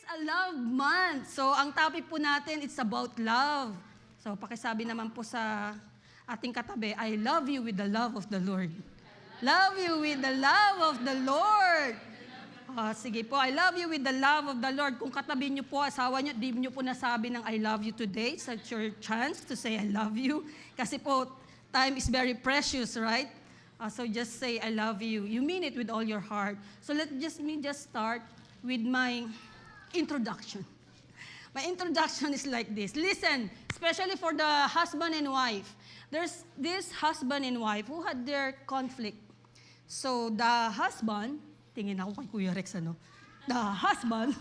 a love month. So, ang topic po natin, it's about love. So, pakisabi naman po sa ating katabi, I love you with the love of the Lord. Love you with the love of the Lord. Sige po, I love you with the love of the Lord. Kung katabi niyo po, asawa niyo, di niyo po nasabi ng I love you today. It's your chance to say I love you. Kasi po, time is very precious, right? So just say I love you. You mean it with all your heart. So let me just start with my introduction. My introduction is like this. Listen, especially for the husband and wife. There's this husband and wife who had their conflict. So the husband, tingin ako kay Kuya Rex, ano? The husband,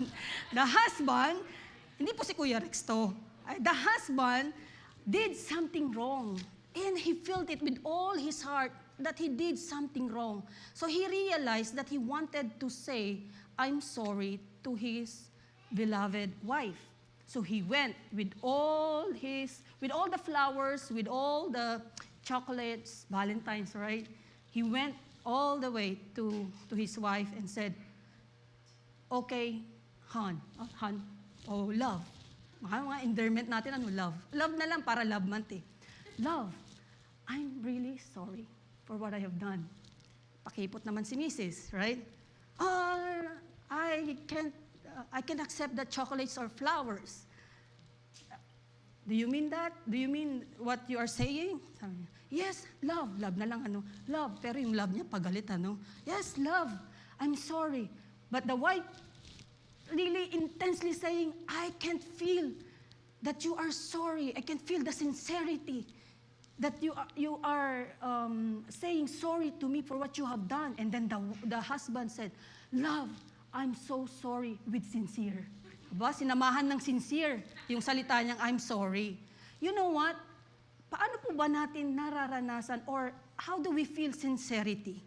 hindi po si Kuya Rex to. The husband did something wrong. And he felt it with all his heart that he did something wrong. So he realized that he wanted to say, I'm sorry to his beloved wife. So he went with all the flowers, with all the chocolates, Valentine's, right? He went all the way to his wife and said, okay, hon, love. Mga endearment natin, love. Love na lang para love month eh. Love, I'm really sorry for what I have done. Pakipot naman si Mrs., right? I can't accept the chocolates or flowers. Do you mean that? Do you mean what you are saying? Sabi niya, yes, love. Love na lang, love. Pero yung love niya, pagalit, Yes, love. I'm sorry. But the wife really intensely saying, I can't feel that you are sorry. I can feel the sincerity that you are saying sorry to me for what you have done. And then the husband said, love, I'm so sorry with sincere. Diba? Sinamahan ng sincere yung salita niyang, I'm sorry. You know what? Paano po ba natin nararanasan or how do we feel sincerity?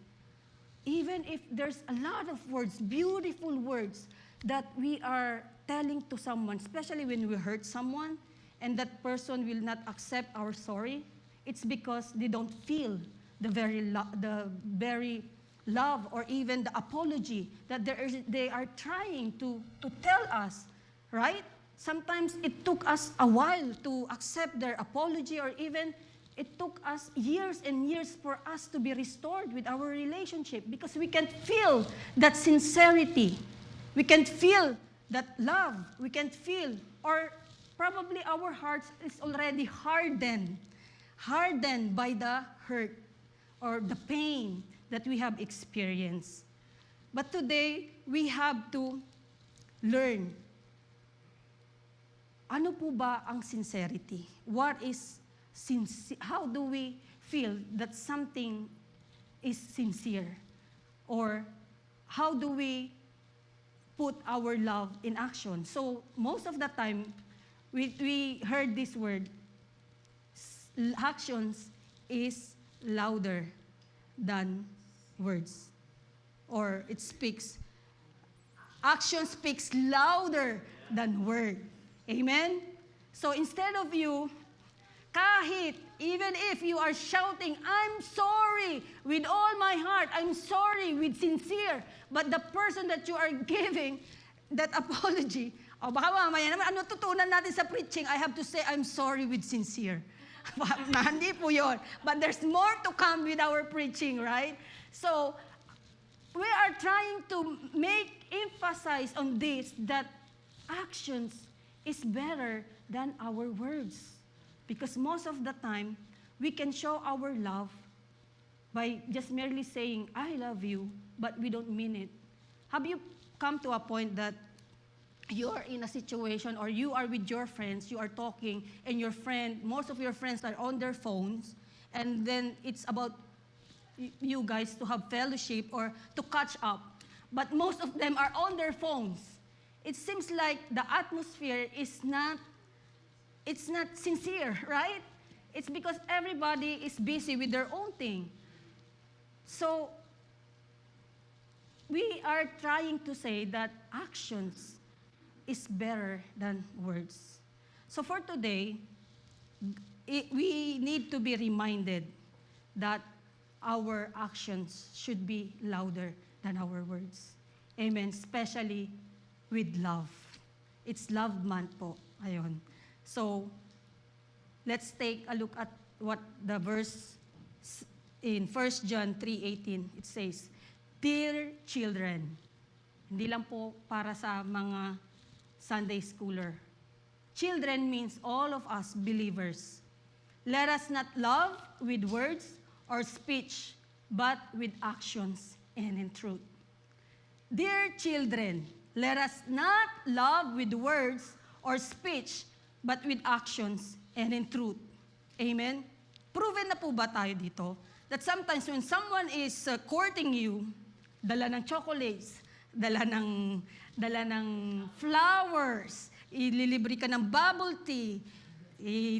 Even if there's a lot of words, beautiful words, that we are telling to someone, especially when we hurt someone, and that person will not accept our sorry, it's because they don't feel the very love or even the apology that they are trying to tell us, right? Sometimes it took us a while to accept their apology, or even it took us years and years for us to be restored with our relationship because we can feel that sincerity. We can feel that love. We can feel, or probably our hearts is already hardened by the hurt or the pain that we have experienced. But today, we have to learn. Ano po ba ang sincerity? What is how do we feel that something is sincere? Or how do we put our love in action? So most of the time, we heard this word, actions is louder than words. Or action speaks louder than word. Amen? So instead of you, even if you are shouting, I'm sorry with all my heart, I'm sorry with sincere, but the person that you are giving that apology, baka mamaya naman, ano tutunan natin sa preaching? I have to say, I'm sorry with sincere. Hindi po yun. But there's more to come with our preaching, right? So, we are trying to emphasize on this, that actions is better than our words. Because most of the time, we can show our love by just merely saying, I love you, but we don't mean it. Have you come to a point that you are in a situation, or you are with your friends, you are talking, and most of your friends are on their phones, and then it's about you guys to have fellowship or to catch up, but most of them are on their phones. It seems like the atmosphere is not sincere, right? It's because everybody is busy with their own thing. So, we are trying to say that actions is better than words. So for today, we need to be reminded that our actions should be louder than our words. Amen. Especially with love. It's Love Month po. Ayun. So, let's take a look at what the verse in 1 John 3:18. It says, Dear children, hindi lang po para sa mga Sunday schooler. Children means all of us believers. Let us not love with words or speech, but with actions and in truth. Dear children, let us not love with words or speech, but with actions and in truth. Amen? Proven na po ba tayo dito? That sometimes when someone is courting you, dala ng chocolates, dala ng flowers, ililibre ka ng bubble tea,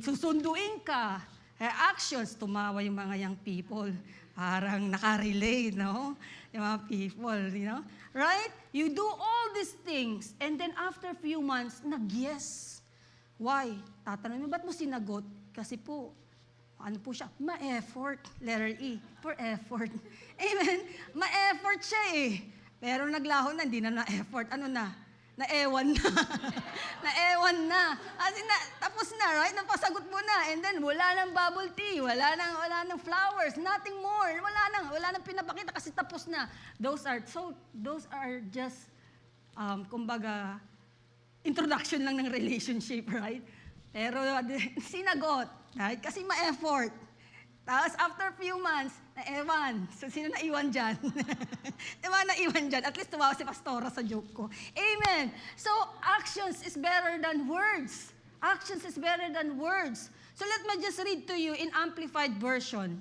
susunduin ka, actions, tumawa yung mga young people. Parang nakarelate, no? Yung mga people, you know? Right? You do all these things, and then after a few months, nag-yes. Why? Tatanong mo, ba't mo sinagot? Kasi po, ano po siya? Ma-effort. Letter E, for effort. Amen? Ma-effort siya eh. Pero naglaho na, hindi na na-effort. Ano na? Naewan na. Naewan na. As in, tapos na, right? Napasagot mo na. And then, wala nang bubble tea, wala nang flowers, nothing more. Wala nang pinapakita kasi tapos na. Those are just, kumbaga, introduction lang ng relationship, right? Pero sinagot, right? Kasi ma-effort. Tapos after a few months, naewan. So, sino naiwan dyan? Diba naiwan dyan? At least tumawa si Pastora sa joke ko. Amen. So, actions is better than words. Actions is better than words. So, let me just read to you in Amplified Version.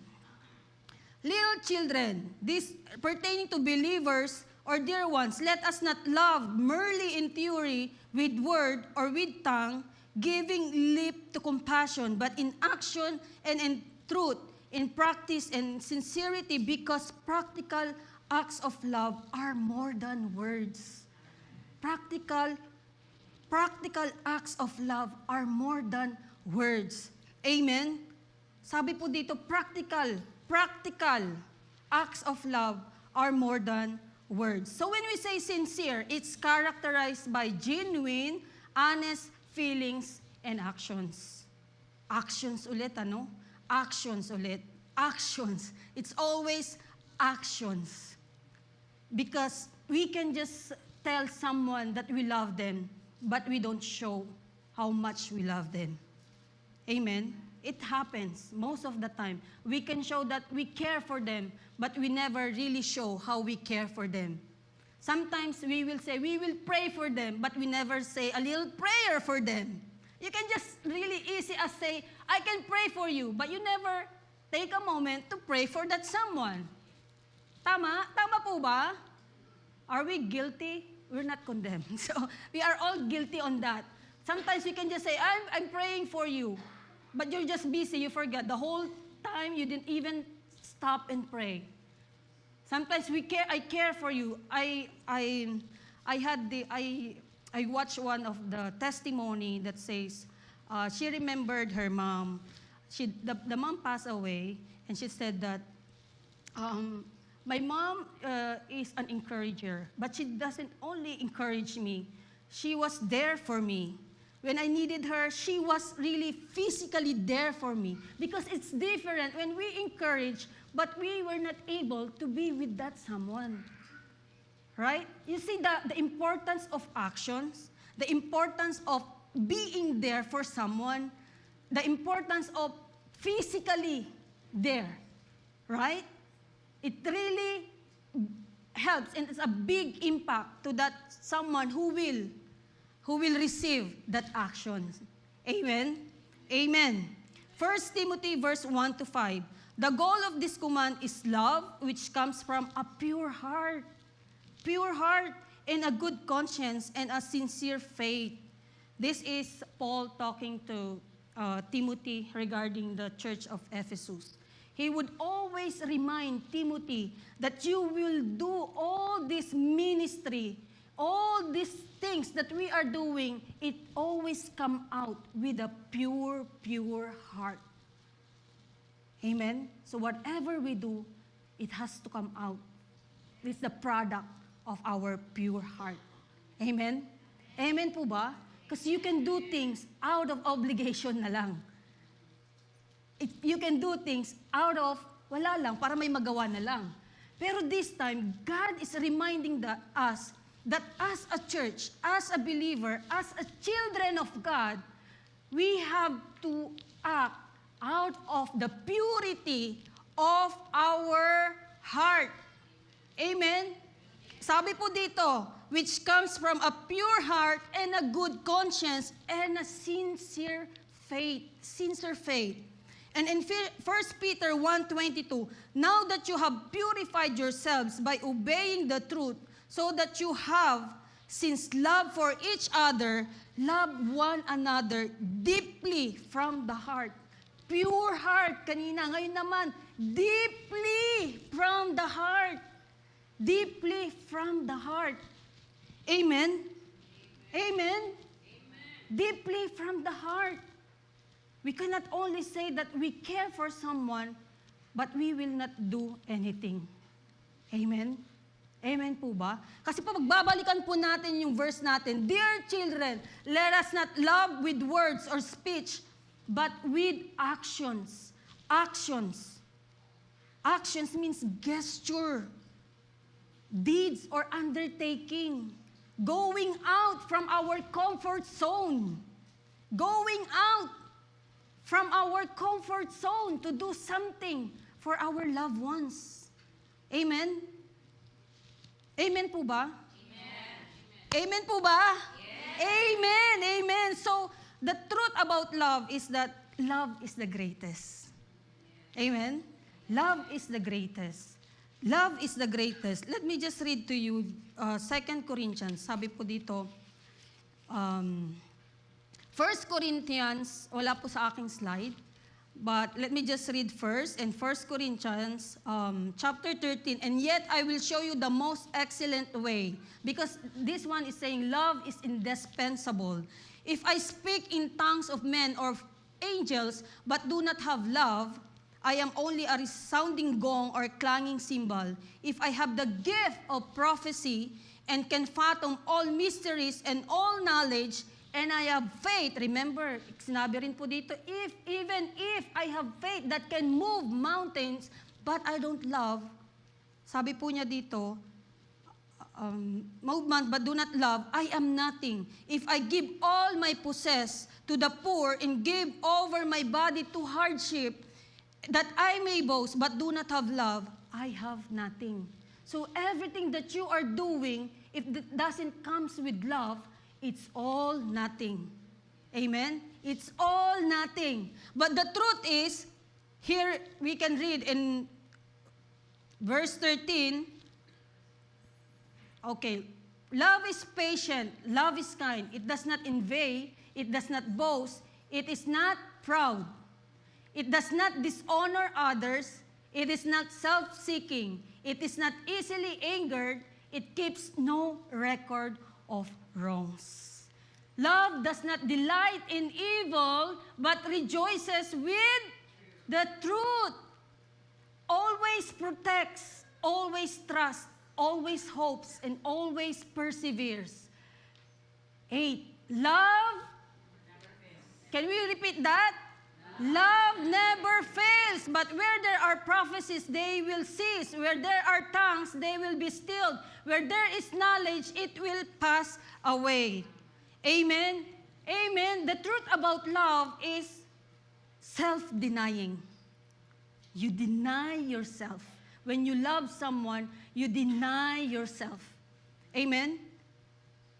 Little children, this pertaining to believers or dear ones, let us not love merely in theory with word or with tongue, giving lip to compassion, but in action and in truth, in practice and sincerity, because practical acts of love are more than words. Practical acts of love are more than words. Amen? Sabi po dito, practical acts of love are more than words. So when we say sincere, it's characterized by genuine, honest feelings and actions. Actions ulit, ano? Actions ulit. Actions. It's always actions. Because we can just tell someone that we love them, but we don't show how much we love them. Amen? It happens most of the time. We can show that we care for them, but we never really show how we care for them. Sometimes we will say, we will pray for them, but we never say a little prayer for them. You can just really easy as say, I can pray for you, but you never take a moment to pray for that someone. Tama? Tama po ba? Are we guilty? We're not condemned. So, we are all guilty on that. Sometimes we can just say, I'm praying for you, but you're just busy, you forget. The whole time, you didn't even stop and pray. Sometimes I care for you. I watched one of the testimony that says she remembered her mom. The mom passed away, and she said that my mom is an encourager, but she doesn't only encourage me. She was there for me. When I needed her, she was really physically there for me. Because it's different when we encourage, but we were not able to be with that someone. Right? You see the importance of actions, the importance of being there for someone, the importance of physically there. Right? It really helps, and it's a big impact to that someone who will receive that action. Amen? Amen. 1 Timothy verse 1-5. The goal of this command is love, which comes from a pure heart and a good conscience and a sincere faith. This is Paul talking to Timothy regarding the church of Ephesus. He would always remind Timothy that you will do all this ministry, all these things that we are doing, it always come out with a pure heart. Amen? So whatever we do, it has to come out. It's the product of our pure heart. Amen? Amen po ba? Because you can do things out of obligation na lang. You can do things out of wala lang, para may magawa na lang. Pero this time, God is reminding us that as a church, as a believer, as a children of God, we have to act out of the purity of our heart. Amen? Sabi po dito, which comes from a pure heart and a good conscience and a sincere faith. Sincere faith. And in 1 Peter 1:22, now that you have purified yourselves by obeying the truth, so that you have, since love for each other, love one another deeply from the heart. Pure heart kanina, ngayon naman, deeply from the heart. Deeply from the heart. Amen? Amen? Deeply from the heart. We cannot only say that we care for someone, but we will not do anything. Amen? Amen po ba? Kasi po magbabalikan po natin yung verse natin, Dear children, let us not love with words or speech, but with actions. Actions. Actions means gesture, deeds or undertaking, going out from our comfort zone, going out from our comfort zone to do something for our loved ones. Amen? Amen po ba? Amen. Amen po ba? Yes. Amen. Amen. So, the truth about love is that love is the greatest. Amen? Love is the greatest. Love is the greatest. Let me just read to you 2 Corinthians. Sabi po dito, 1 Corinthians, wala po sa aking slide, but let me just read first in 1 Corinthians chapter 13, and yet I will show you the most excellent way, because this one is saying love is indispensable. If I speak in tongues of men or of angels, but do not have love, I am only a resounding gong or clanging cymbal. If I have the gift of prophecy and can fathom all mysteries and all knowledge, and I have faith, remember, sinabi rin po dito, even if I have faith that can move mountains, but I don't love, sabi po niya dito, movement but do not love, I am nothing. If I give all my possess to the poor and give over my body to hardship, that I may boast but do not have love, I have nothing. So everything that you are doing, if it doesn't comes with love, it's all nothing. Amen? It's all nothing. But the truth is, here we can read in verse 13, okay, love is patient, love is kind. It does not envy, it does not boast, it is not proud. It does not dishonor others, it is not self-seeking, it is not easily angered, it keeps no record of wrongs. Love does not delight in evil, but rejoices with the truth. Always protects, always trusts, always hopes, and always perseveres. 8. Love, can we repeat that? Love never fails, but where there are prophecies, they will cease. Where there are tongues, they will be stilled. Where there is knowledge, it will pass away. Amen? Amen. The truth about love is self-denying. You deny yourself. When you love someone, you deny yourself. Amen?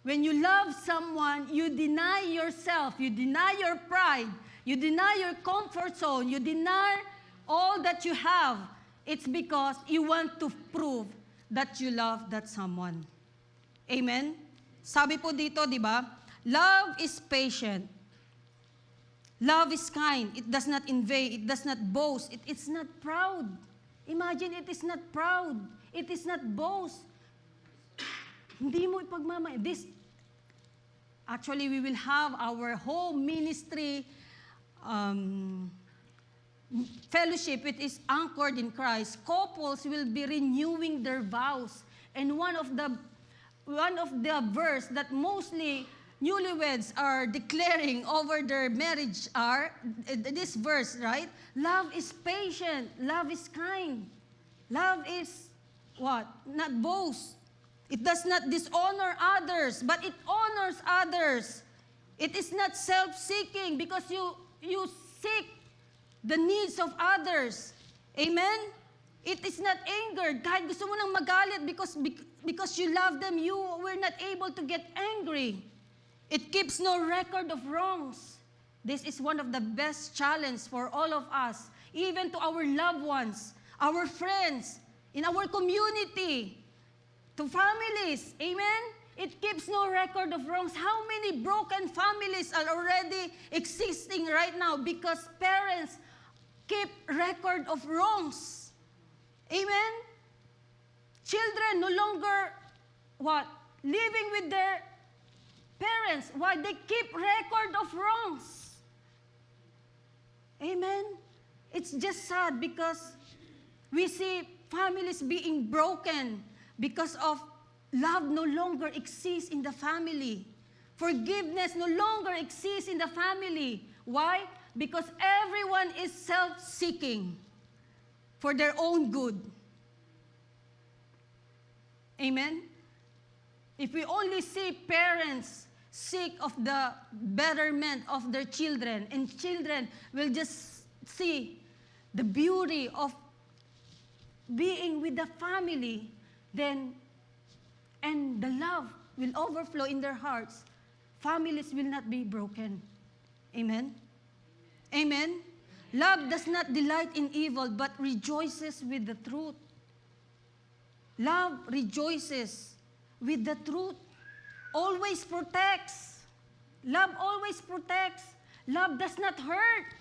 When you love someone, you deny yourself. You deny your pride. You deny your comfort zone. You deny all that you have. It's because you want to prove that you love that someone. Amen? Sabi po dito, di ba? Love is patient. Love is kind. It does not envy. It does not boast. It's not proud. Imagine, it is not proud. It is not boast. Hindi mo ipagmamay. Actually, we will have our whole ministry fellowship, which is anchored in Christ. Couples will be renewing their vows. And one of the verse that mostly newlyweds are declaring over their marriage are, this verse, right? Love is patient. Love is kind. Love is what? Not boast. It does not dishonor others, but it honors others. It is not self-seeking because you seek the needs of others. Amen? It is not angered. Kahit gusto mo nang magalit because you love them, you were not able to get angry. It keeps no record of wrongs. This is one of the best challenges for all of us, even to our loved ones, our friends, in our community, to families. Amen? It keeps no record of wrongs. How many broken families are already existing right now because parents keep record of wrongs? Amen? Children no longer, what? Living with their parents. Why? They keep record of wrongs. Amen? It's just sad because we see families being broken because of love no longer exists in the family. Forgiveness no longer exists in the family. Why? Because everyone is self-seeking for their own good. Amen? If we only see parents seek of the betterment of their children, and children will just see the beauty of being with the family, then, and the love will overflow in their hearts, families will not be broken. Amen? Amen? Love does not delight in evil, but rejoices with the truth. Love rejoices with the truth. Always protects. Love always protects. Love does not hurt.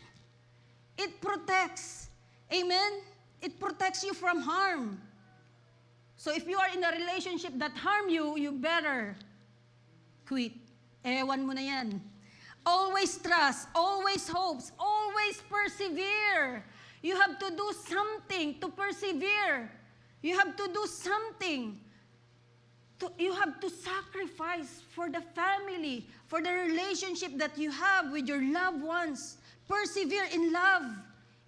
It protects. Amen? It protects you from harm. So if you are in a relationship that harm you, you better quit. Ewan mo na yan. Always trust, always hopes, always persevere. You have to do something to persevere. You have to do something. You have to sacrifice for the family, for the relationship that you have with your loved ones. Persevere in love.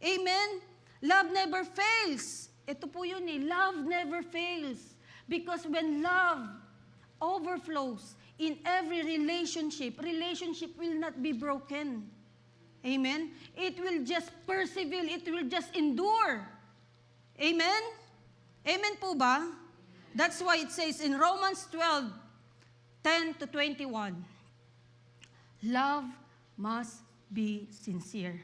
Amen? Love never fails. Ito po yun eh. Love never fails. Because when love overflows in every relationship will not be broken. Amen? It will just persevere. It will just endure. Amen? Amen po ba? That's why it says in Romans 12:10-21, love must be sincere.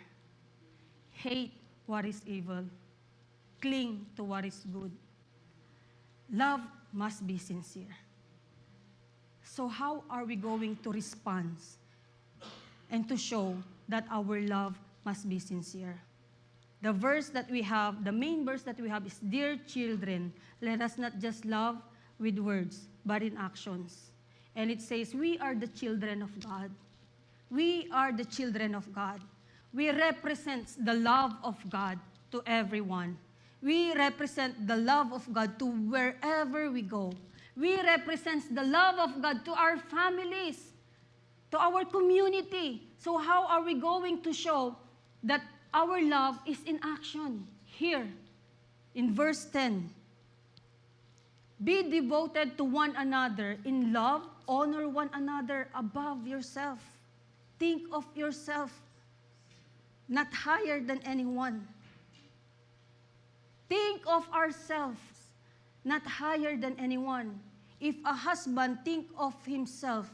Hate what is evil. Cling to what is good. Love must be sincere. So how are we going to respond and to show that our love must be sincere? The verse that we have, the main verse that we have is, dear children, let us not just love with words, but in actions. And it says, we are the children of God. We are the children of God. We represent the love of God to everyone. We represent the love of God to wherever we go. We represent the love of God to our families, to our community. So how are we going to show that our love is in action? Here, in verse 10. Be devoted to one another in love. Honor one another above yourself. Think of yourself not higher than anyone. Think of ourselves not higher than anyone. If a husband think of himself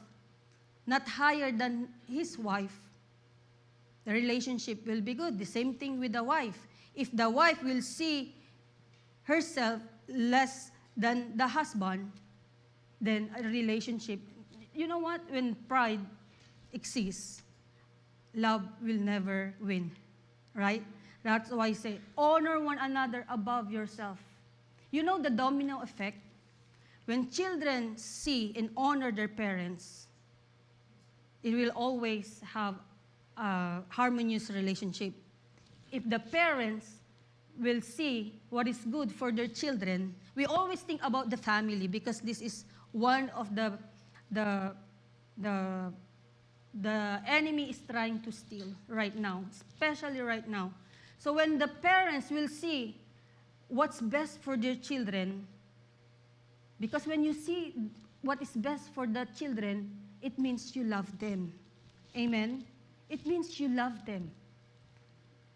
not higher than his wife, the relationship will be good. The same thing with the wife. If the wife will see herself less than the husband, then a relationship, you know what? When pride exists, love will never win, right? That's why I say, honor one another above yourself. You know the domino effect? When children see and honor their parents, it will always have a harmonious relationship. If the parents will see what is good for their children, we always think about the family because this is one of the the enemy is trying to steal right now, especially right now. So when the parents will see what's best for their children, because when you see what is best for the children, it means you love them. Amen? It means you love them.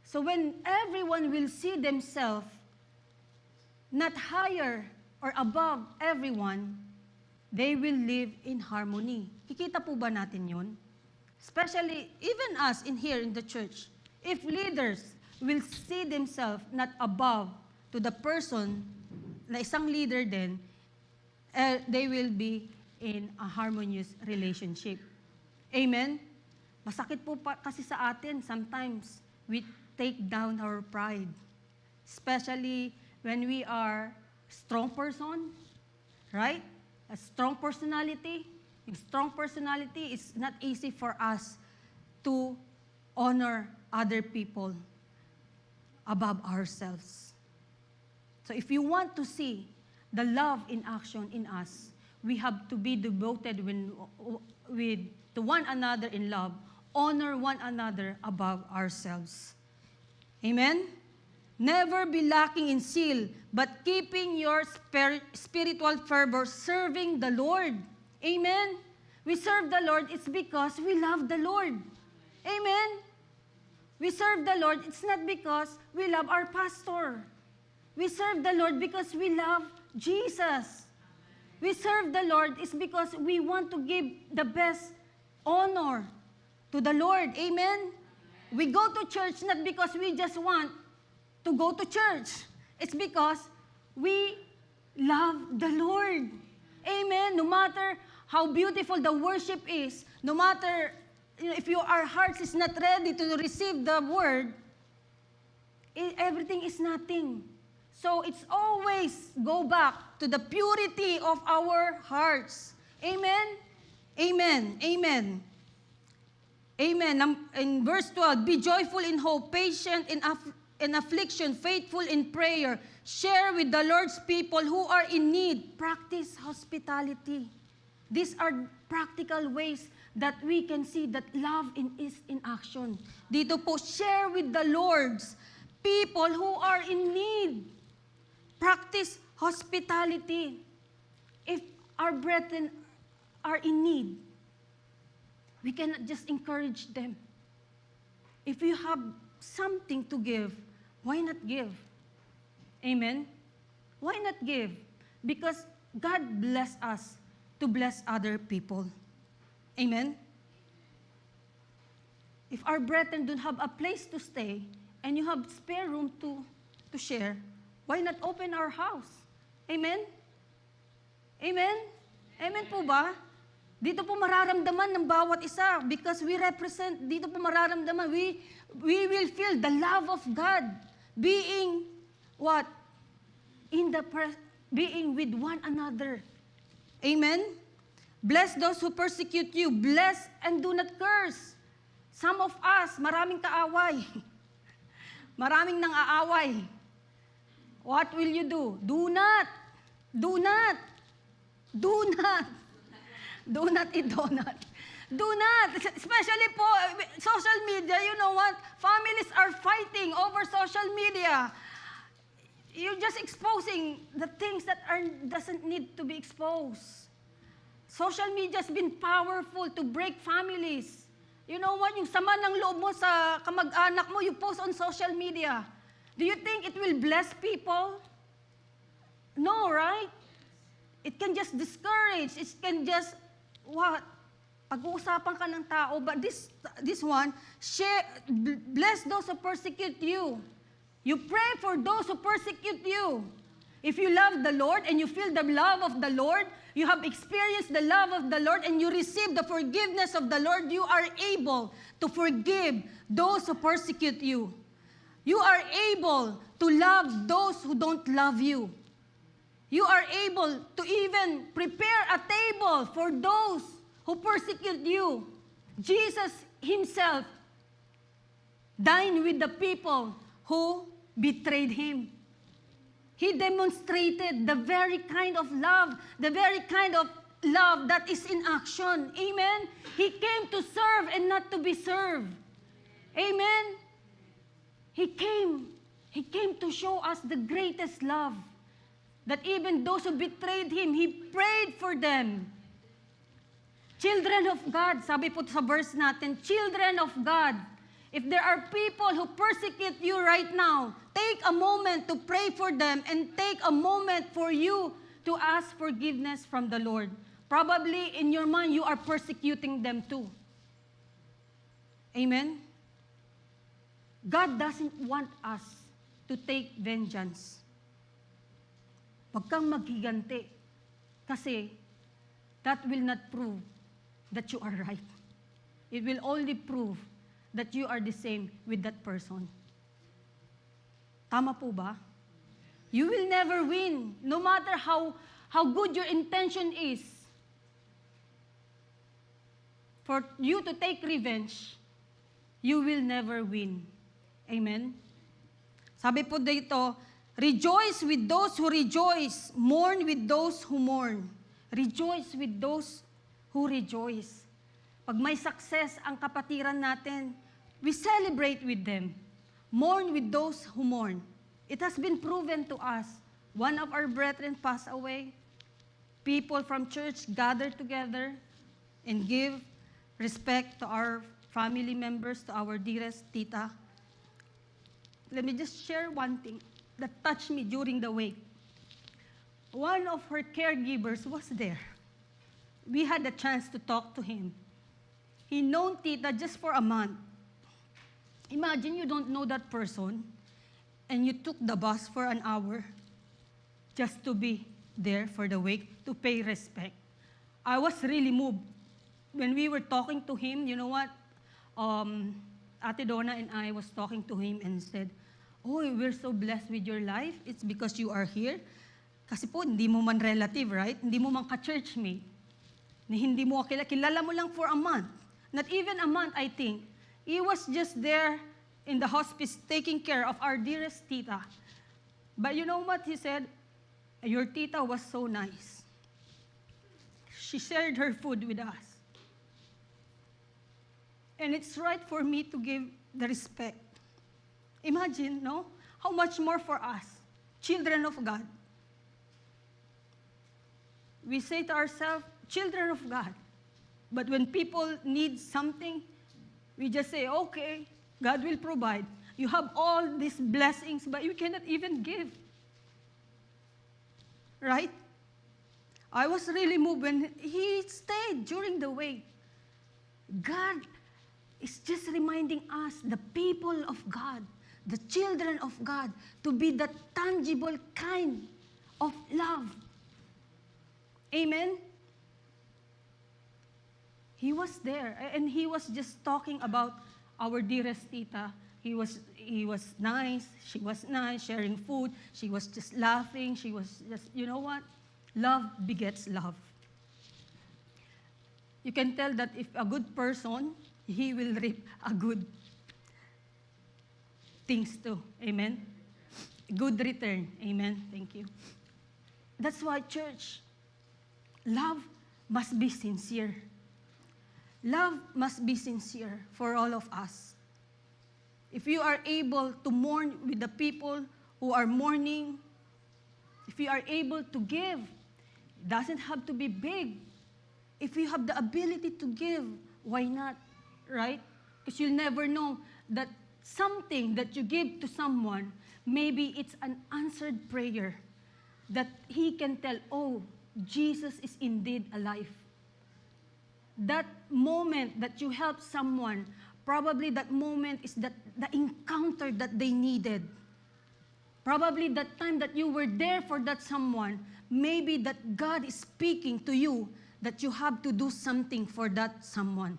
So when everyone will see themselves not higher or above everyone, they will live in harmony. Kikita po ba natin yun? Especially, even us in here in the church, if leaders will see themselves not above to the person na isang leader din, they will be in a harmonious relationship. Amen? Masakit po pa kasi sa atin, sometimes we take down our pride. Especially when we are strong person, right? A strong personality. Yung strong personality, it's not easy for us to honor other people above ourselves. So if you want to see the love in action in us, we have to be devoted to one another in love, honor one another above ourselves. Amen? Never be lacking in zeal, but keeping your spiritual fervor, serving the Lord. Amen? We serve the Lord, it's because we love the Lord. Amen? We serve the Lord, it's not because we love our pastor. We serve the Lord because we love Jesus. We serve the Lord is because we want to give the best honor to the Lord. Amen? We go to church not because we just want to go to church. It's because we love the Lord. Amen? No matter how beautiful the worship is, no matter if our hearts is not ready to receive the word, everything is nothing. So it's always go back to the purity of our hearts. Amen? Amen. Amen. Amen. In verse 12, be joyful in hope, patient in affliction, faithful in prayer. Share with the Lord's people who are in need. Practice hospitality. These are practical ways that we can see that love is in action. Dito po, share with the Lord's people who are in need. Practice hospitality. If our brethren are in need, we cannot just encourage them. If you have something to give, why not give? Amen? Why not give? Because God bless us to bless other people. Amen? If our brethren don't have a place to stay and you have spare room to share, why not open our house? Amen? Amen? Amen po ba? Dito po mararamdaman ng bawat isa because we represent, dito po mararamdaman, we will feel the love of God being what? Being with one another. Amen? Bless those who persecute you. Bless and do not curse. Some of us, maraming kaaway. Maraming nang aaway. What will you do? Do not. Do not. Do not. Do not eat donut. Do not. Especially po, social media, you know what? Families are fighting over social media. You're just exposing the things that doesn't need to be exposed. Social media has been powerful to break families. You know what? Yung sama ng loob mo sa kamag-anak mo, you post on social media. Do you think it will bless people? No, right? It can just discourage. It can just, what? Pag-uusapan ka ng tao. But this one, bless those who persecute you. You pray for those who persecute you. If you love the Lord and you feel the love of the Lord, you have experienced the love of the Lord and you receive the forgiveness of the Lord, you are able to forgive those who persecute you. You are able to love those who don't love you. You are able to even prepare a table for those who persecute you. Jesus himself dined with the people who betrayed him. He demonstrated the very kind of love, the very kind of love that is in action. Amen? He came to serve and not to be served. Amen? He came to show us the greatest love. That even those who betrayed Him, He prayed for them. Children of God, sabi po sa verse natin, children of God, if there are people who persecute you right now, take a moment to pray for them and take a moment for you to ask forgiveness from the Lord. Probably in your mind, you are persecuting them too. Amen? God doesn't want us to take vengeance. Huwag kang maghiganti. Kasi that will not prove that you are right. It will only prove that you are the same with that person. Tama po ba? You will never win, no matter how good your intention is. For you to take revenge, you will never win. Amen? Sabi po dito, rejoice with those who rejoice, mourn with those who mourn. Rejoice with those who rejoice. Pag may success ang kapatiran natin, we celebrate with them. Mourn with those who mourn. It has been proven to us. One of our brethren passed away. People from church gather together and give respect to our family members, to our dearest tita. Let me just share one thing that touched me during the wake. One of her caregivers was there. We had a chance to talk to him. He known Tita just for a month. Imagine you don't know that person, and you took the bus for an hour just to be there for the wake, to pay respect. I was really moved. When we were talking to him, you know what? Ate Donna and I was talking to him and said, "Oh, we're so blessed with your life. It's because you are here." Kasi po, hindi mo man relative, right? Hindi mo man ka-church mate. Hindi mo kilala mo lang for a month. Not even a month, I think. He was just there in the hospice taking care of our dearest tita. But you know what he said? Your tita was so nice. She shared her food with us. And it's right for me to give the respect. Imagine, no? How much more for us, children of God. We say to ourselves, children of God. But when people need something, we just say, okay, God will provide. You have all these blessings, but you cannot even give. Right? I was really moved when he stayed during the wake. God is just reminding us, the people of God, the children of God, to be the tangible kind of love. Amen? He was there, and he was just talking about our dearest tita. He was nice, she was nice, sharing food, she was just laughing, she was just, you know what? Love begets love. You can tell that if a good person, he will reap a good things too. Amen? Good return. Amen? Thank you. That's why, church, love must be sincere. Love must be sincere for all of us. If you are able to mourn with the people who are mourning, if you are able to give, it doesn't have to be big. If you have the ability to give, why not? Right? Because you'll never know that something that you give to someone, maybe it's an answered prayer that he can tell, oh, Jesus is indeed alive. That moment that you help someone, probably that moment is the encounter that they needed. Probably that time that you were there for that someone, maybe that God is speaking to you that you have to do something for that someone.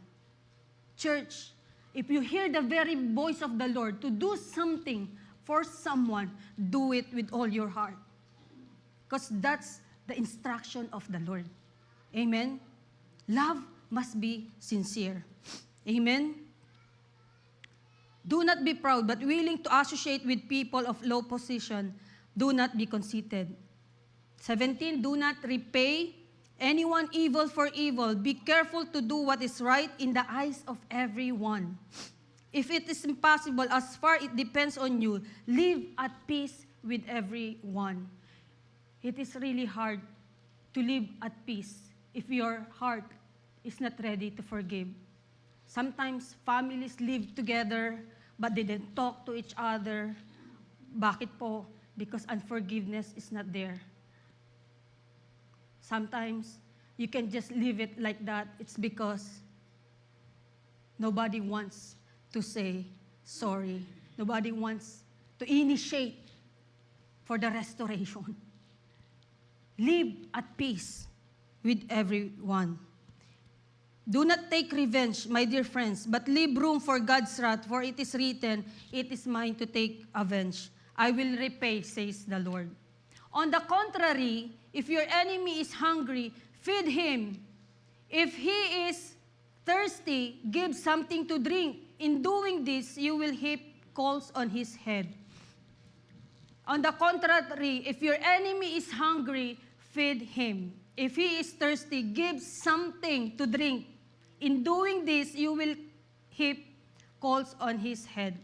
Church, if you hear the very voice of the Lord to do something for someone, do it with all your heart. Because that's the instruction of the Lord. Amen? Love must be sincere. Amen? Do not be proud, but willing to associate with people of low position. Do not be conceited. 17, do not repay anyone evil for evil. Be careful to do what is right in the eyes of everyone. If it is impossible, as far it depends on you, live at peace with everyone. It is really hard to live at peace if your heart is not ready to forgive. Sometimes families live together, but they don't talk to each other. Bakit po? Because unforgiveness is not there. Sometimes you can just leave it like that. It's because nobody wants to say sorry. Nobody wants to initiate for the restoration. Live at peace with everyone. Do not take revenge, my dear friends, but leave room for God's wrath, for it is written, "It is mine to take revenge. I will repay," says the Lord. On the contrary, if your enemy is hungry, feed him. If he is thirsty, give something to drink. In doing this, you will heap coals on his head. On the contrary, if your enemy is hungry, feed him. If he is thirsty, give something to drink. In doing this, you will heap coals on his head.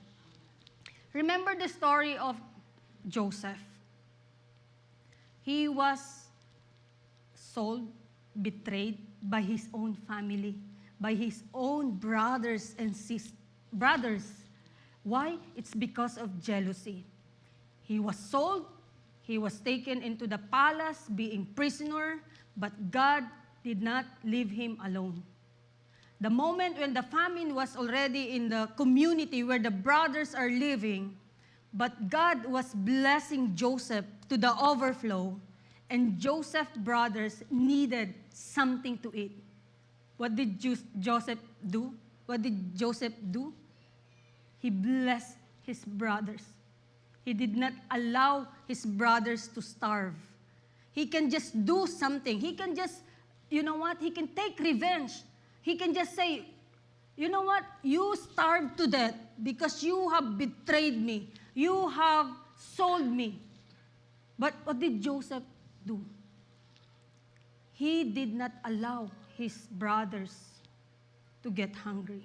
Remember the story of Joseph. He was sold, betrayed by his own family, by his own brothers and brothers. Why? It's because of jealousy. He was sold, he was taken into the palace, being prisoner, but God did not leave him alone. The moment when the famine was already in the community where the brothers are living, but God was blessing Joseph to the overflow, and Joseph's brothers needed something to eat. What did Joseph do? What did Joseph do? He blessed his brothers. He did not allow his brothers to starve. He can just do something. He can just, you know what? He can take revenge. He can just say, you know what? You starved to death because you have betrayed me. You have sold me. But what did Joseph do? He did not allow his brothers to get hungry.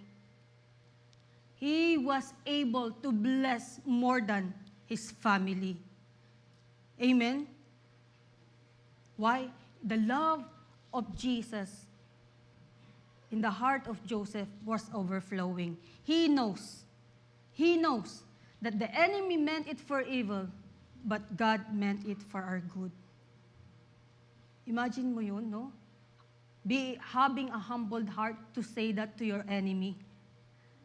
He was able to bless more than his family. Amen? Why? The love of Jesus in the heart of Joseph was overflowing. He knows that the enemy meant it for evil, but God meant it for our good. Imagine mo yun, no? Having a humbled heart to say that to your enemy.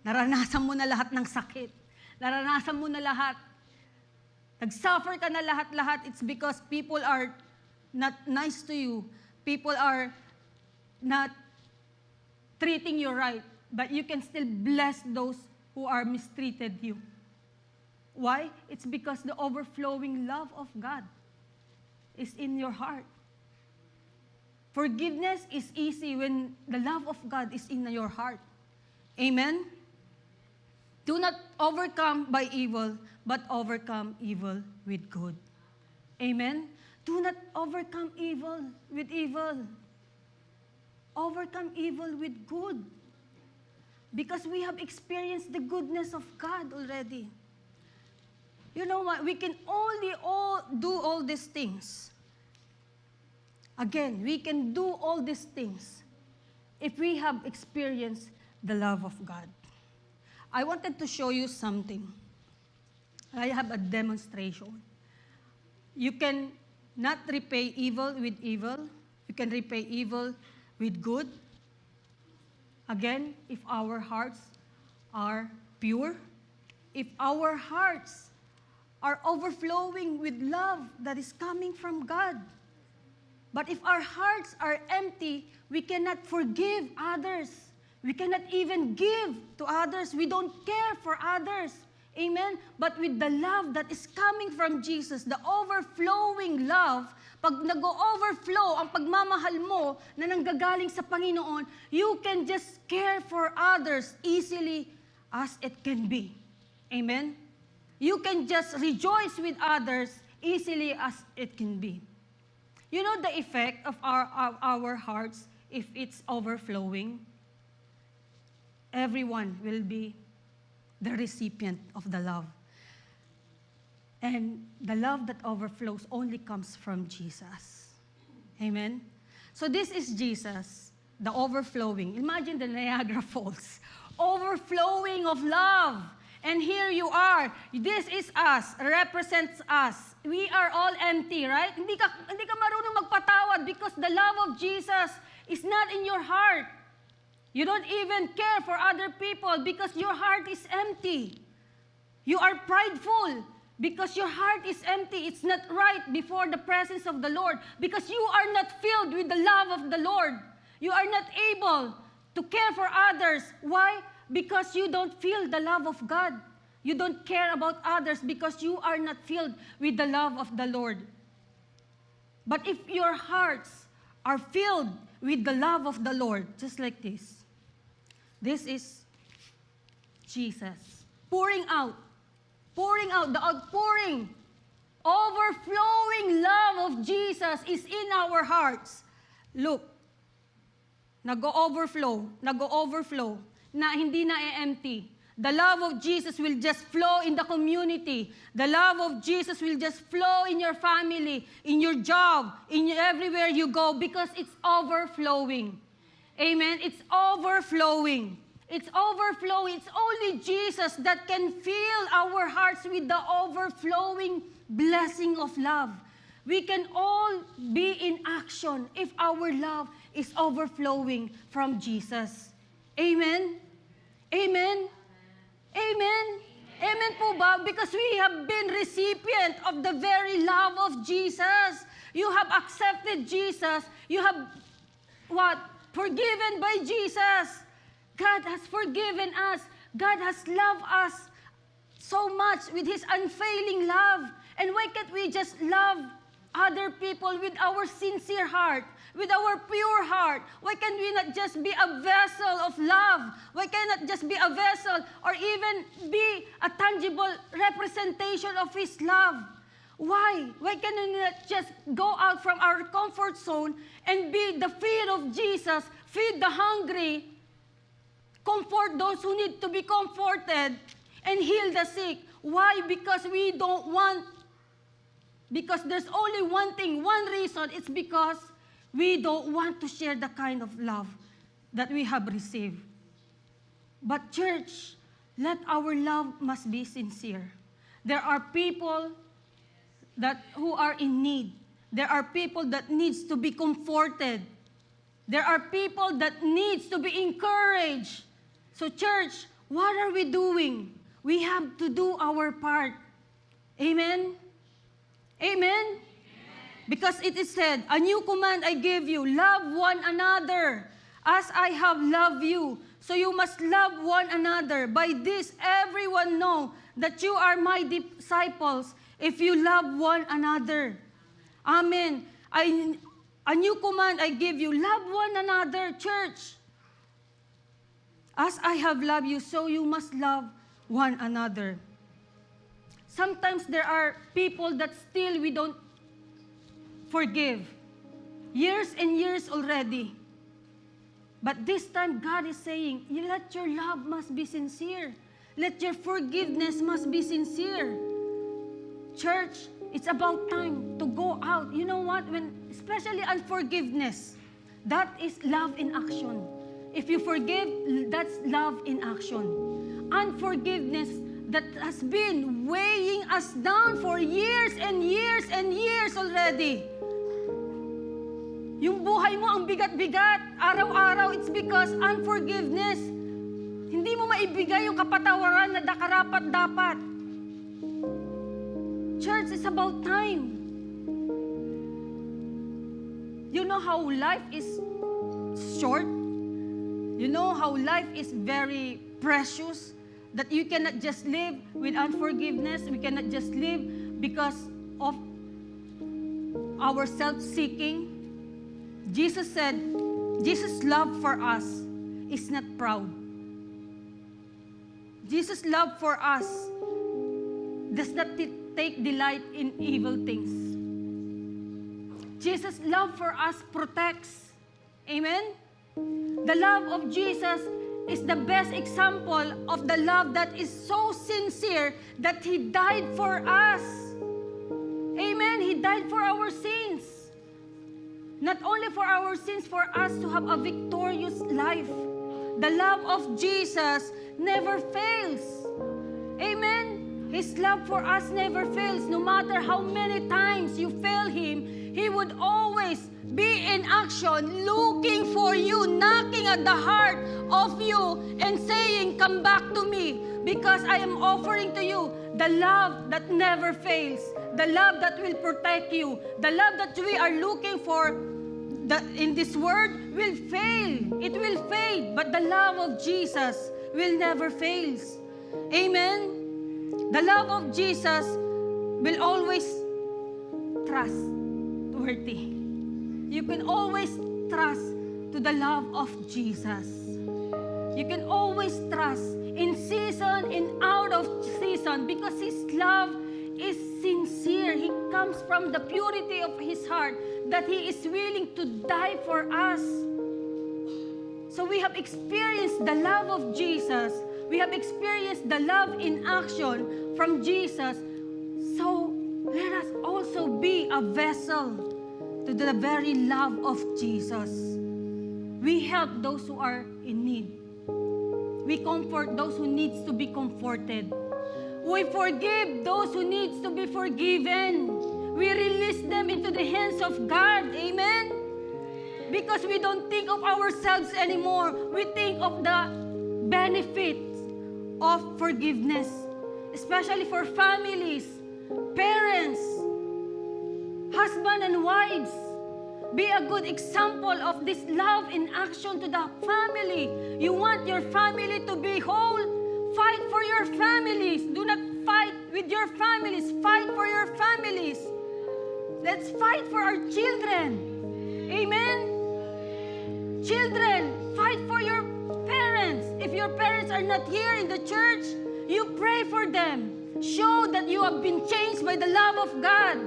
Naranasan mo na lahat ng sakit. Naranasan mo na lahat. Nag-suffer ka na lahat-lahat. It's because people are not nice to you. People are not treating you right. But you can still bless those who are mistreated you. Why? It's because the overflowing love of God is in your heart. Forgiveness is easy when the love of God is in your heart. Amen? Do not overcome by evil, but overcome evil with good. Amen? Do not overcome evil with evil. Overcome evil with good. Because we have experienced the goodness of God already. You know what? We can only do all these things. Again, we can do all these things if we have experienced the love of God. I wanted to show you something. I have a demonstration. You can not repay evil with evil. You can repay evil with good. Again, if our hearts are pure, if our hearts are overflowing with love that is coming from God. But if our hearts are empty, we cannot forgive others. We cannot even give to others. We don't care for others. Amen? But with the love that is coming from Jesus, the overflowing love, pag nag-overflow ang pagmamahal mo na nanggagaling sa Panginoon, you can just care for others easily as it can be. Amen? You can just rejoice with others easily as it can be. You know the effect of our hearts if it's overflowing? Everyone will be the recipient of the love. And the love that overflows only comes from Jesus. Amen? So this is Jesus, the overflowing. Imagine the Niagara Falls. Overflowing of love. And here you are. This is us, represents us. We are all empty, right? Hindi ka marunong magpatawad because the love of Jesus is not in your heart. You don't even care for other people because your heart is empty. You are prideful because your heart is empty. It's not right before the presence of the Lord because you are not filled with the love of the Lord. You are not able to care for others. Why? Because you don't feel the love of God. You don't care about others because you are not filled with the love of the Lord. But if your hearts are filled with the love of the Lord, just like this is Jesus pouring out, the outpouring, overflowing love of Jesus is in our hearts. Look, nag-overflow, na hindi na-empty. The love of Jesus will just flow in the community. The love of Jesus will just flow in your family, in your job, everywhere you go because it's overflowing. Amen? It's overflowing. It's overflowing. It's only Jesus that can fill our hearts with the overflowing blessing of love. We can all be in action if our love is overflowing from Jesus. Amen? Amen? Amen? Amen po ba? Because we have been recipient of the very love of Jesus. You have accepted Jesus. You have, forgiven by Jesus. God has forgiven us. God has loved us so much with His unfailing love. And why can't we just love other people with our sincere heart, with our pure heart? Why can we not just be a vessel of love? Why cannot just be a vessel or even be a tangible representation of His love? Why? Why can we not just go out from our comfort zone and be the feet of Jesus, feed the hungry, comfort those who need to be comforted, and heal the sick? Why? Because we don't want, because there's only one thing, one reason. It's because we don't want to share the kind of love that we have received. But church, let our love must be sincere. There are people who are in need. There are people that needs to be comforted. There are people that needs to be encouraged. So church, what are we doing? We have to do our part. Amen? Amen? Because it is said, a new command I give you, love one another as I have loved you. So you must love one another. By this, everyone know that you are my disciples if you love one another. Amen. A new command I give you, love one another, church. As I have loved you, so you must love one another. Sometimes there are people that still we don't forgive. Years and years already. But this time God is saying, let your love must be sincere. Let your forgiveness must be sincere. Church, it's about time to go out. You know what? Especially unforgiveness, that is love in action. If you forgive, that's love in action. Unforgiveness that has been weighing us down for years and years and years already. Yung buhay mo ang bigat-bigat, araw-araw, it's because unforgiveness. Hindi mo maibigay yung kapatawaran na karapat-dapat. Church, it's about time. You know how life is short? You know how life is very precious? That you cannot just live with unforgiveness. We cannot just live because of our self-seeking. Jesus said, Jesus' love for us is not proud. Jesus' love for us does not take delight in evil things. Jesus' love for us protects. Amen? The love of Jesus is the best example of the love that is so sincere that He died for us. Amen? He died for our sins. Not only for our sins, for us to have a victorious life. The love of Jesus never fails. Amen? His love for us never fails. No matter how many times you fail Him, He would always be in action, looking for you, knocking at the heart of you and saying, come back to me because I am offering to you the love that never fails, the love that will protect you, the love that we are looking for that in this world will fail. It will fade, but the love of Jesus will never fail. Amen? The love of Jesus will always trustworthy. You can always trust to the love of Jesus. You can always trust in season and out of season because His love is sincere. He comes from the purity of His heart that He is willing to die for us. So we have experienced the love of Jesus. We have experienced the love in action from Jesus. So let us also be a vessel to the very love of Jesus. We help those who are in need. We comfort those who needs to be comforted. We forgive those who needs to be forgiven. We release them into the hands of God. Amen? Because we don't think of ourselves anymore. We think of the benefits of forgiveness. Especially for families, parents, husband and wives. Be a good example of this love in action to the family. You want your family to be whole? Fight for your families. Do not fight with your families. Fight for your families. Let's fight for our children. Amen? Children, fight for your parents. If your parents are not here in the church, you pray for them. Show that you have been changed by the love of God.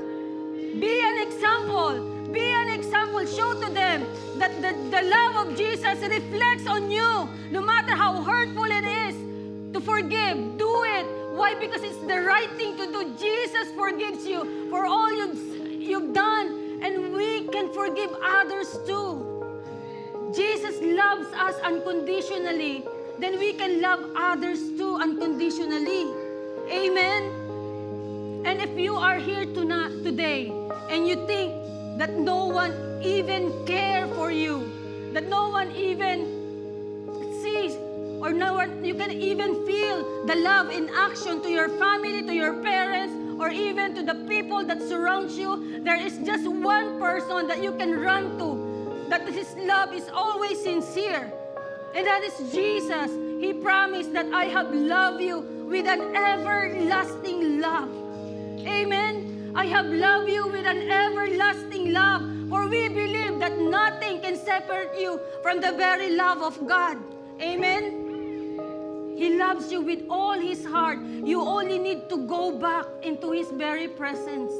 Be an example. Be an example. Show to them that the love of Jesus reflects on you. No matter how hurtful it is, to forgive, do it. Why? Because it's the right thing to do. Jesus forgives you for all you've done. And we can forgive others too. Jesus loves us unconditionally. Then we can love others too unconditionally. Amen? And if you are here today and you think that no one even cares for you, that no one even sees, or no one, you can even feel the love in action to your family, to your parents, or even to the people that surround you, there is just one person that you can run to, that His love is always sincere, and that is Jesus. He promised that I have loved you with an everlasting love. Amen? I have loved you with an everlasting love, for we believe that nothing can separate you from the very love of God. Amen? He loves you with all His heart. You only need to go back into His very presence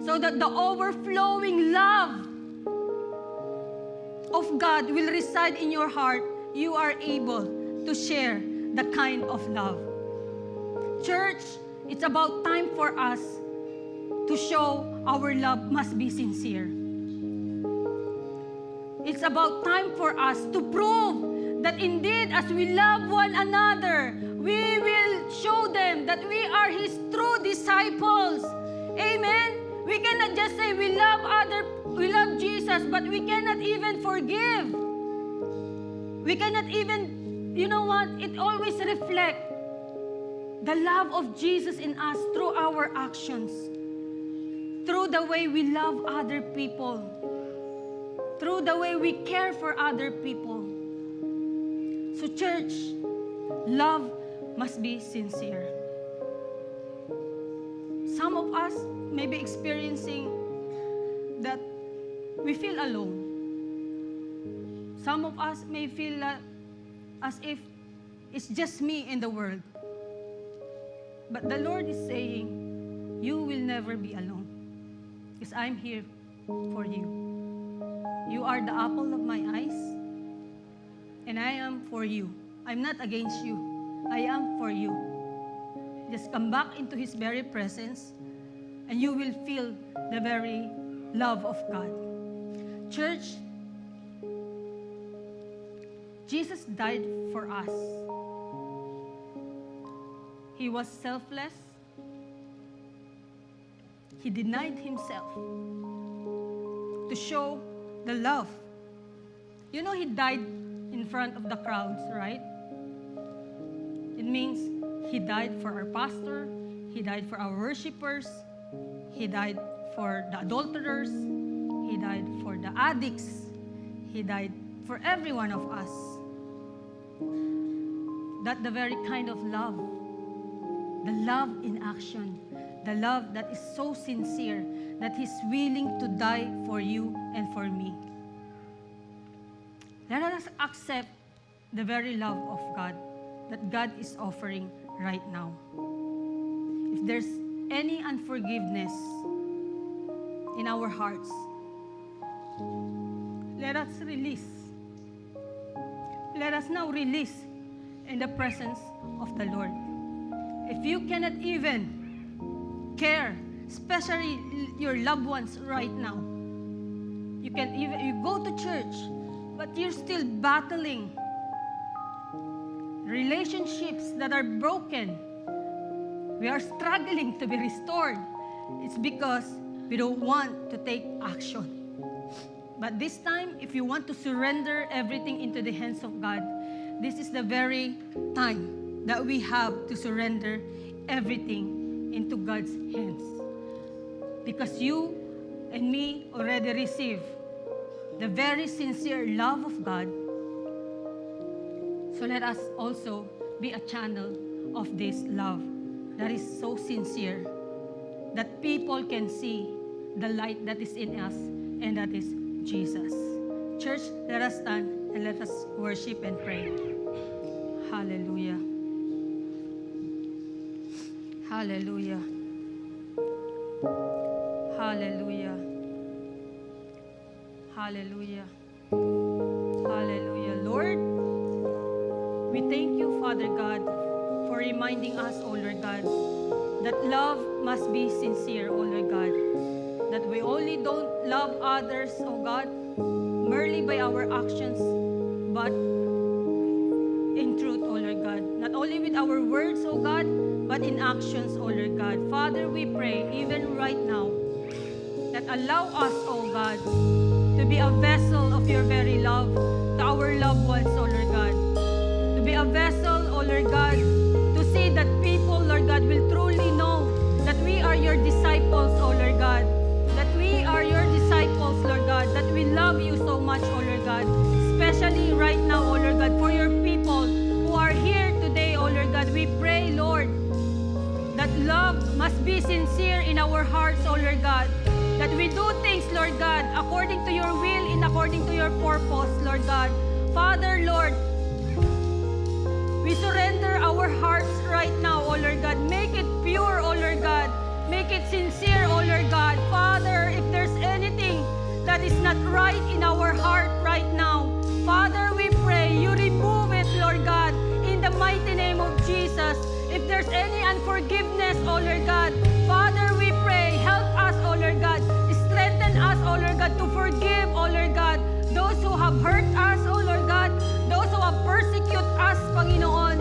so that the overflowing love of God will reside in your heart. You are able to share the kind of love. Church, it's about time for us to show our love must be sincere. It's about time for us to prove that indeed as we love one another, we will show them that we are His true disciples. Amen? We cannot just say we love Jesus, but we cannot even forgive. We cannot even, you know what? It always reflects the love of Jesus in us through our actions, through the way we love other people, through the way we care for other people. So church, love must be sincere. Some of us may be experiencing that we feel alone. Some of us may feel as if it's just me in the world. But the Lord is saying, you will never be alone. Because I'm here for you. You are the apple of my eyes, and I am for you. I'm not against you. I am for you. Just come back into His very presence, and you will feel the very love of God. Church, Jesus died for us. He was selfless. He denied Himself to show the love. You know, He died in front of the crowds, right? It means He died for our pastor. He died for our worshipers. He died for the adulterers. He died for the addicts. He died for every one of us. That's the very kind of love. The love in action. The love that is so sincere that He's willing to die for you and for me. Let us accept the very love of God that God is offering right now. If there's any unforgiveness in our hearts, let us release. Let us now release in the presence of the Lord. If you cannot even care, especially your loved ones right now, you go to church, but you're still battling relationships that are broken. We are struggling to be restored. It's because we don't want to take action. But this time, if you want to surrender everything into the hands of God, this is the very time that we have to surrender everything into God's hands. Because you and me already receive the very sincere love of God. So let us also be a channel of this love that is so sincere that people can see the light that is in us, and that is Jesus. Church, let us stand and let us worship and pray. Hallelujah. Hallelujah. Hallelujah. Hallelujah. Hallelujah. Lord, we thank you, Father God, for reminding us, O Lord God, that love must be sincere, O Lord God. That we only don't love others, O God, merely by our actions, but in truth, O Lord God. Not only with our words, O God, but in actions, O Lord God. Father, we pray, even right now, that allow us, O God, to be a vessel of your very love to our loved ones, O Lord God. To be a vessel, O Lord God, to see that people, Lord God, will truly know that we are your disciples, O Lord God. That we are your disciples, Lord God. That we love you so much, O Lord God. Especially right now, O Lord God, for your people who are here today, O Lord God. We pray, Lord, that love must be sincere in our hearts, O Lord God. That we do things, Lord God, according to your will and according to your purpose, Lord God. Father, Lord, we surrender our hearts right now, O Lord God. Make it pure, O Lord God. Make it sincere, O Lord God. Father, if there's anything that is not right in our heart right now, Father, we pray you remove it, Lord God, in the mighty name of Jesus. If there's any unforgiveness, O Lord God, Father, we pray, help us, O Lord God. Strengthen us, O Lord God, to forgive, O Lord God, those who have hurt us, O Lord God, those who have persecuted us, Panginoon.